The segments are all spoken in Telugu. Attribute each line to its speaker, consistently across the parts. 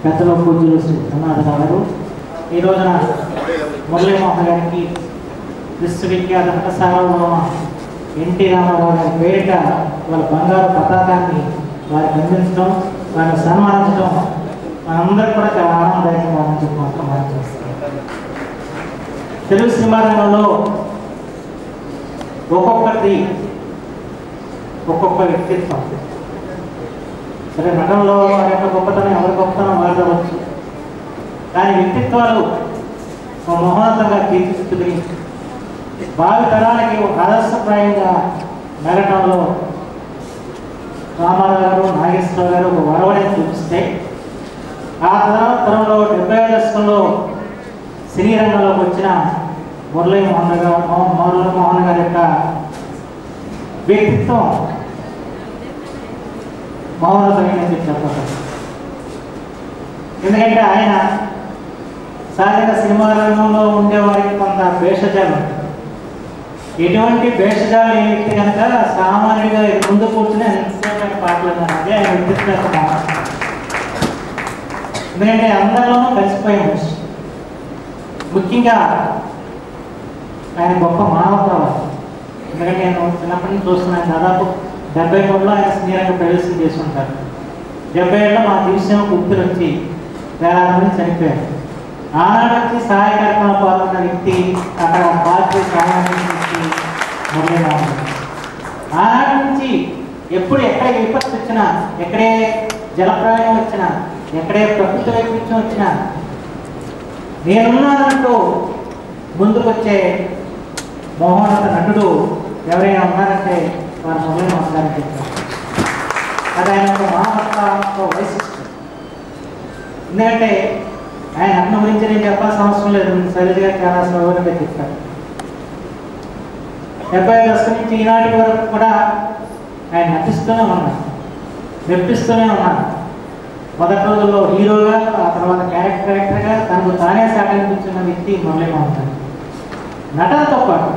Speaker 1: పెద్దల పూజలు శ్రీ అన్నాడు గారు ఈ రోజున మురళీమోహన్ గారికి విశ్వవిఖ్యాత నట సార్వభౌమ ఎన్టీ రామారావు గారి పేరిట వాళ్ళ బంగారు పతాకాన్ని వారికి అందించడం, వారిని సన్మానించడం మనందరికీ కూడా చాలా ఆనందదాయకంగా ఉందని మాత్రం మనం చేస్తాం. తెలుగు సినిమా రంగంలో ఒక్కొక్కటి ఒక్కొక్క వ్యక్తిత్వం. సరే, నటనలో వారి యొక్క గొప్పతనం ఎవరి గొప్పతనం వాడవచ్చు, కానీ వ్యక్తిత్వాలు మహోన్నతంగా తీర్చిదిద్దుకుని భావి తరాలకి ఒక ఆదర్శప్రాయంగా మెలటంలో రామారావు గారు, నాగేశ్వరరావు గారు ఒక వరవడిని చూపిస్తే, ఆ తరంలో 70వ దశకంలో సినీ రంగంలోకి వచ్చిన మురళీమోహన్ గారి యొక్క వ్యక్తిత్వం మహోన్నతమైనది చెప్పారు. ఎందుకంటే ఆయన సహజంగా సినిమా రంగంలో ఉండేవారికి కొంత భేషజాలు, ఎటువంటి భేషజాలు ఏ వ్యక్తి కనుక సామాన్యుడిగా ముందు కూర్చుని ఎంతసేపు పాటలు అదే ఆయన వ్యక్తిత్వం. ఎందుకంటే అందరిలోనూ కలిసిపోయే మనిషి. ముఖ్యంగా ఆయన గొప్ప మానవతావాది. ఎందుకంటే నేను చిన్నప్పటి నుంచి చూస్తున్నాను, దాదాపు 73లో ఆయన సినీ రంగ ప్రవేశం చేసి ఉంటారు. 70 మా దివిషయం గుర్తులు వచ్చి వేలాది మంది చనిపోయారు. ఆనాడు నుంచి సహాయ కార్యక్రమంలో పాల్గొన్న వ్యక్తి, అక్కడ పార్టీ సహాయాన్ని మురళీమోహన్. ఆనాటి నుంచి ఎప్పుడు ఎక్కడ విపత్తు వచ్చినా, ఎక్కడే జలప్రలయం వచ్చినా, ఎక్కడే ప్రకృతి వైపరీత్యం వచ్చినా నేనున్నానంటూ ముందుకొచ్చే మహోన్నత నటుడు ఎవరైనా ఉన్నారంటే వారు మురళీమోహన్ గారిని చెప్తారు. అది ఆయన ఒక మానవత్వ వైశిష్టం. ఎందుకంటే ఆయన నటన గురించి నేను చెప్పాల్సిన అవసరం లేదు, శైలజ గారు చాలా సౌకర్యంగా చెప్తారు. 70వ దశకం నుంచి ఈనాటి వరకు కూడా ఆయన నటిస్తూనే ఉన్నాడు, మెప్పిస్తూనే ఉన్నాడు. మొదటి రోజుల్లో హీరోగా, ఆ తర్వాత క్యారెక్టర్గా తనకు తానే సాగించిన వ్యక్తి మురళీమోహన్ గారు. నటనతో పాటు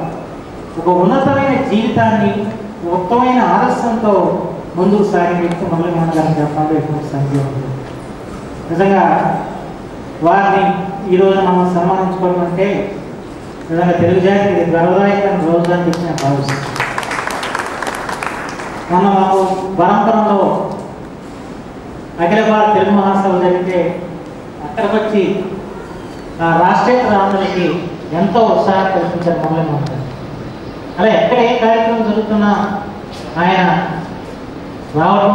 Speaker 1: ఒక ఉన్నతమైన జీవితాన్ని, ఉత్తమైన ఆదర్శంతో ముందుకు సాగిన వ్యక్తి మురళీమోహన్ గారిని చెప్పాలి. ఎటువంటి సంఖ్య ఉంటుంది. నిజంగా వారిని ఈరోజు మనం సన్మానించుకోవడం అంటే నిజంగా తెలుగు జాతికి గర్వదాయకమైన రోజు అని చెప్పి నేను భావిస్తున్నాను. మొన్న మాకు పరంపరలో అఖిల భారత తెలుగు మహాసభ జరిగితే అక్కడికి వచ్చి ఆ రాష్ట్రీయ రాములకి ఎంతో ఉత్సాహం కల్పించారు మురళీమోహన్ గారు. అలా ఎక్కడ ఏ కార్యక్రమం జరుగుతున్నా ఆయన రావడం,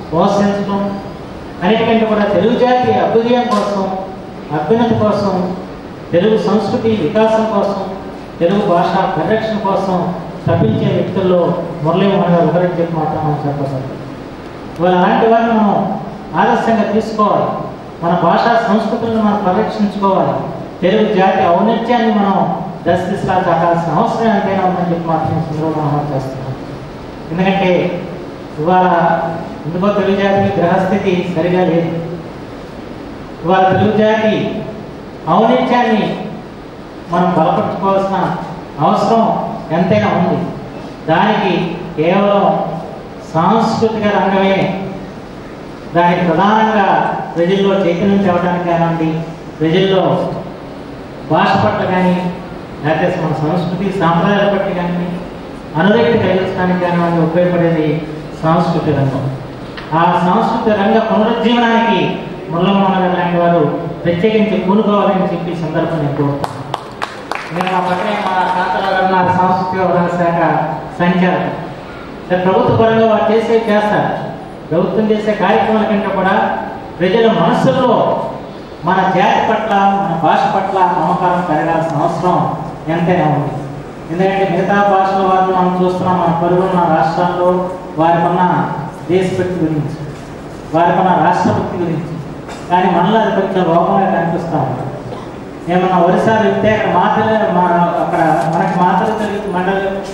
Speaker 1: ప్రోత్సహించడం, అన్నిటికంటే కూడా తెలుగు జాతి అభ్యుదయం కోసం, అభ్యున్నతి కోసం, తెలుగు సంస్కృతి వికాసం కోసం, తెలుగు భాష పరిరక్షణ కోసం తప్పించే వ్యక్తుల్లో మురళీమోహన్ గారు ఒకరికి చెప్పి మాత్రం మనం చెప్పగలం. ఇవాళ అలాంటి వారిని మనం ఆదర్శంగా తీసుకోవాలి. మన భాషా సంస్కృతులను మనం పరిరక్షించుకోవాలి. తెలుగు జాతి ఔన్నత్యాన్ని మనం దశదిశలా చాటాల్సిన అవసరం ఎంతైనా ఉందని చెప్పి మాత్రం సందర్భంగా మనం చేస్తున్నాం. ఎందుకంటే ఇవాళ ఎందుకో తెలుగు జాతికి గ్రహస్థితి సరిగా లేదు. ఇవాళ తెలుగు జాతి ఔన్నత్యాన్ని మనం బలపరుచుకోవాల్సిన అవసరం ఎంతైనా ఉంది. దానికి కేవలం సాంస్కృతిక రంగమే దానికి ప్రధానంగా ప్రజల్లో చైతన్యం తేవడానికి కానివ్వండి, ప్రజల్లో భాష పట్ల కానీ, లేకపోతే మన సంస్కృతి సాంప్రదాయాల పట్ల కానీ అనురక్తి కలిగించడానికి కానివ్వండి ఉపయోగపడేది సాంస్కృతిక రంగం. ఆ సాంస్కృతిక రంగ పునరుజ్జీవనానికి మురళీమోహన్ గారు లాంటి వారు ప్రత్యేకించి కూనుకోవాలని చెప్పి సందర్భం నేను కోరుతున్నాను. నేను మా పక్కనే మా కాంతరావు గారు నా సాంస్కృతిక వ్యవహార శాఖ సంచాలకులు. ప్రభుత్వ పరంగా వారు చేస్తారు. ప్రభుత్వం చేసే కార్యక్రమాల కంటే కూడా ప్రజల మనస్సుల్లో మన జాతి పట్ల, మన భాష పట్ల మమకారం పెరగాల్సిన అవసరం ఎంతైనా ఉంది. ఎందుకంటే మిగతా భాషల వారిని మనం చూస్తున్నాం. మన పొరుగున్న రాష్ట్రాల్లో వారికున్న దేశభక్తి గురించి, వారికున్న రాష్ట్రభక్తి గురించి, కానీ మనలో అది కొంచెం లోపంగా కనిపిస్తూ ఉంది. ఏమన్నా ఒరిస్సా వెళ్తే అక్కడ మనకి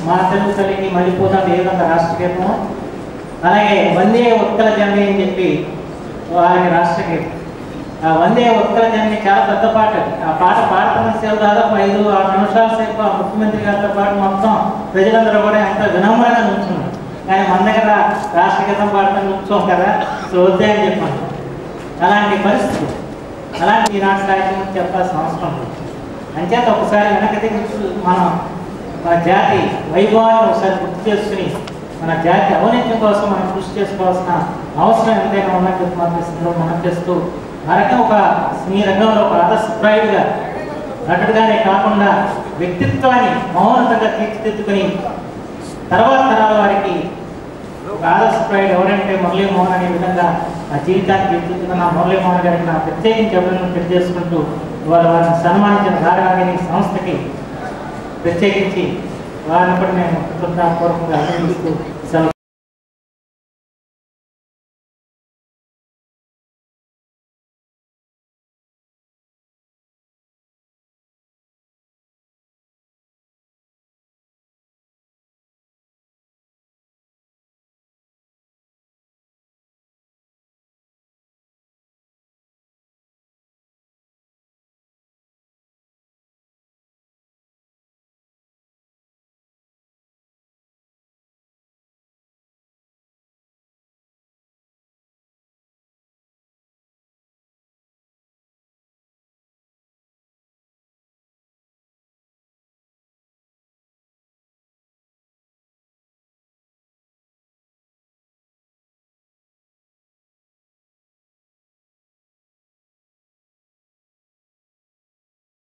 Speaker 1: మా తెలుగు తల్లికి మళ్ళీపోతుంది ఏ విధంగా రాష్ట్రగీతము, అలాగే వందే ఉత్కల జనని అని చెప్పి వారికి రాష్ట్రగీతం. ఆ వందే ఉత్కల జనని చాలా పెద్ద పాట. ఆ పాట పాడుతున్న సేవ దాదాపు 5-6 నిమిషాల సేపు ఆ ముఖ్యమంత్రి గారితో పాటు మొత్తం ప్రజలందరూ కూడా ఎంత వినమ్రంగా నుంచున్నారు. కానీ మన దగ్గర రాష్ట్రగీతం పాడటం నుంచోం కదా, సో వద్దే అని చెప్పాను. అలాంటి పరిస్థితి, అలాంటి ఈనాటి సాహిత్యం చెప్పాల్సిన అవసరం లేదు. అంచేత ఒకసారి వెనక్కి తిరిగి మనం మన జాతి వైభవాన్ని ఒకసారి గుర్తు చేసుకుని మన జాతి ఔన్నత్యం కోసం మనం కృషి చేసుకోవాల్సిన అవసరం ఎంతైనా ఉన్నట్టు మాత్రం మనం చేస్తూ మరొక ఒక ఈ రంగంలో ఒక ఆదర్శప్రాయుడిగా నటుడుగానే కాకుండా వ్యక్తిత్వాన్ని మౌనతంగా తీర్చిదిద్దుకుని తర్వాత తరాల వారికి ఒక ఆదర్శప్రాయుడు ఎవరంటే మురళీమోహన్ అనే విధంగా నా జీవితాన్ని తీర్చిదిద్దుకున్న నా మురళీమోహన్ గారికి నా ప్రత్యేకించి అభినందనలు తెలియజేసుకుంటూ ఇవాళ వారిని సన్మానించిన గారవాణి సంస్థకి ప్రత్యేకించి వారిని కూడా నేను కృతజ్ఞతాపూర్వకంగా అభినందిస్తూ